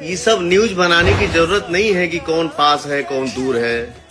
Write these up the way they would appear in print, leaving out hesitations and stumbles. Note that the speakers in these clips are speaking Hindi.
ये सब न्यूज बनाने की जरूरत नहीं है कि कौन पास है कौन दूर है,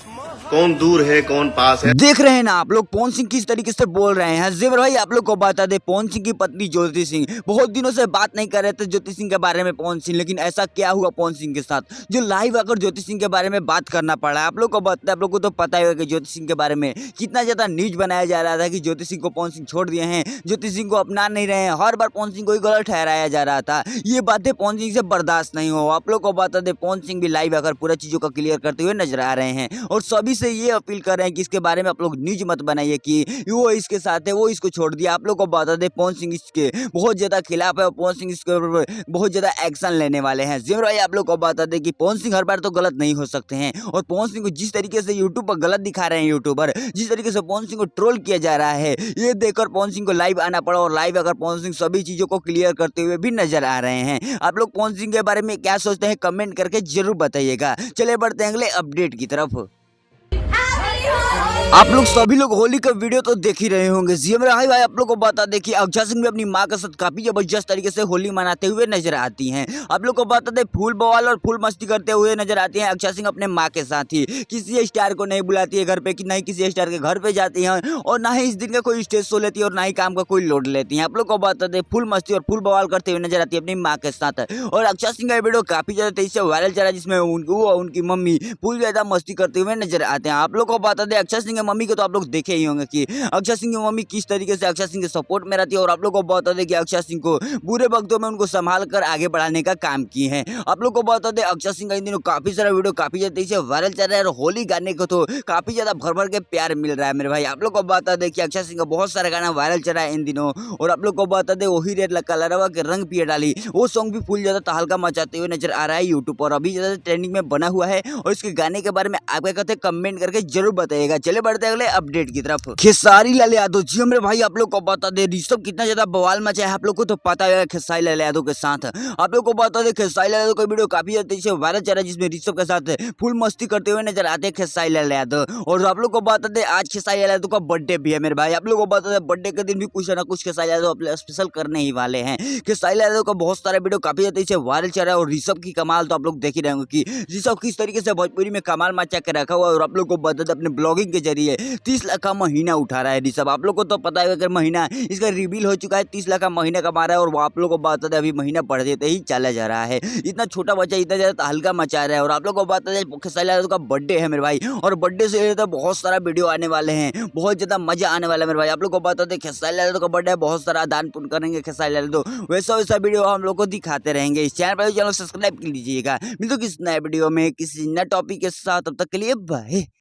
कौन दूर है कौन पास है। देख रहे हैं ना आप लोग पवन सिंह किस तरीके से बोल रहे हैं। जेवर भाई आप लोग को बता दे, पवन सिंह की पत्नी ज्योति सिंह बहुत दिनों से बात नहीं कर रहे थे ज्योति सिंह के बारे में पवन सिंह, लेकिन ऐसा क्या हुआ पवन सिंह के साथ जो लाइव आकर ज्योति सिंह के बारे में बात करना पड़ा है। आप लोग को बता, आप लोग को तो पता ही होगा कि ज्योति सिंह के बारे में कितना ज्यादा न्यूज बनाया जा रहा था कि ज्योति सिंह को पवन सिंह छोड़ दिए हैं, ज्योति सिंह को अपना नहीं रहे हैं, हर बार पवन सिंह को ही गलत ठहराया जा रहा था। ये बातें पवन सिंह से बर्दाश्त नहीं हो। आप लोग को बता दे, पवन सिंह भी लाइव आकर पूरा चीजों को क्लियर करते हुए नजर आ रहे हैं और सभी से ये अपील कर रहे हैं कि इसके बारे में आप लोग न्यूज मत बनाइए कि वो इसके साथ है, वो इसको छोड़ दिया। आप लोग को बता दे, पवन सिंह इसके बहुत ज्यादा खिलाफ है और पवन सिंह इसके ऊपर बहुत ज्यादा एक्शन लेने वाले हैं। जिमर भाई आप लोग को बता दे कि पवन सिंह हर बार तो गलत नहीं हो सकते हैं और पवन सिंह को जिस तरीके से यूट्यूब पर गलत दिखा रहे हैं यूट्यूबर, जिस तरीके से पवन सिंह को ट्रोल किया जा रहा है, ये देखकर पवन सिंह को लाइव आना पड़ा और लाइव अगर पवन सिंह सभी चीजों को क्लियर करते हुए भी नजर आ रहे हैं। आप लोग पवन सिंह के बारे में क्या सोचते हैं कमेंट करके जरूर बताइएगा। चलिए बढ़ते हैं अगले अपडेट की तरफ। आप लोग सभी लोग होली का वीडियो तो देख ही रहे होंगे। जी मेरा भाई आप लोग को बता दे कि अक्षय सिंह भी अपनी मां के साथ काफी जबरदस्त तरीके से होली मनाते हुए नजर आती हैं। आप लोग को बता दे, फूल बवाल और फूल मस्ती करते हुए नजर आती हैं अक्षय सिंह अपने मां के साथ ही। किसी स्टार को नहीं बुलाती है घर पे, कि नहीं किसी स्टार के घर पे जाती हैं और ना ही इस दिन का कोई स्टेज शो लेती है और ना ही काम का कोई लोड लेती है। आप लोग को बता दे, फुल मस्ती और फुल बवाल करते हुए नजर आती है अपनी माँ के साथ। और अक्षय सिंह का वीडियो काफी ज्यादा तेजी से वायरल चला जिसमें उनकी मम्मी फुल ज्यादा मस्ती करते हुए नजर आते हैं। आप लोग को बता दे, अक्षय सिंह की मम्मी को तो आप लोग देखे ही होंगे कि अक्षय सिंह की मम्मी किस तरीके से अक्षय सिंह के सपोर्ट में रहती है और आप लोग को बता दे कि अक्षय सिंह को बुरे वक्तों में उनको संभाल कर आगे बढ़ाने का काम किए हैं। आप लोग को बता दे, अक्षय सिंह का इन दिनों काफी सारा वीडियो काफी ज्यादा तेजी से वायरल चल रहा है और होली गाने को तो काफी ज्यादा भर भर के प्यार मिल रहा है मेरे भाई। आप लोग को बता दे कि अक्षय सिंह का बहुत सारा गाना वायरल चल रहा है इन दिनों और आप लोग को बता दे, वही रेड कलरवा के रंग पिए डाली वो सॉन्ग भी फुल ज्यादा तहलका मचाते हुए नजर आ रहा है यूट्यूब पर, अभी ज्यादा ट्रेंडिंग में बना हुआ है और इसके गाने के बारे में आप क्या कहते हैं कमेंट करके जरूर बताइएगा। चले बढ़ते अगले अपडेट की तरफ। खेसारी लाल यादव जी मेरे भाई आप लोग को बता दे, ऋषभ कितना ज्यादा बवाल मचा है आप लोग को तो पता है खेसारी लाल यादव के साथ। आप लोग को बता दे, खेसारी लाल यादव का वीडियो काफी ज्यादा तेजी से वायरल चल रहा है जिसमें ऋषभ के साथ फुल मस्ती करते हुए नजर आते हैं खेसारी लाल यादव। और आप लोग को बता दे, आज खेसारी लाल यादव का बर्थडे भी है मेरे भाई। आप लोग को बता दे, बर्थडे के दिन भी कुछ ना कुछ खेसारी यादव स्पेशल करने ही वाले हैं। खेसारी लाल यादव का बहुत सारा वीडियो काफी ज्यादा तेजी से वायरल चल रहा है और ऋषभ की कमाल तो आप लोग देख ही रहे होंगे कि ऋषभ किस तरीके से भोजपुरी में कमाल मचा के रखा हुआ है। और आप लोग को बता दे, अपने ब्लॉगिंग के जरिए 30 लाख का महीना उठा रहा है ऋषभ। आप लोग को तो पता है कि महीना इसका रिवील हो चुका है, 30 लाख का महीना कमा रहा है और आप लोग को बता दें अभी महीना बढ़ देते ही चला जा रहा है। इतना छोटा बच्चा इतना ज्यादा हल्का मचा रहा है। और आप लोग को बता दें, खेसारी लाल यादव का बर्थडे है मेरे भाई और बर्थडे से तो बहुत सारा वीडियो आने वाले हैं, बहुत ज्यादा मजा आने वाला है मेरे भाई। आप लोग को बता दें, खेसारी लाल यादव का बर्थडे है, बहुत सारा दान पुण्य करेंगे खेसारी लाल यादव, वैसा वैसा वीडियो हम लोग को दिखाते रहेंगे। इस चैनल पर चैनल सब्सक्राइब कर लीजिएगा। मिलते किसी नए वीडियो में किसी नए टॉपिक के साथ, तब तक के लिए बाय।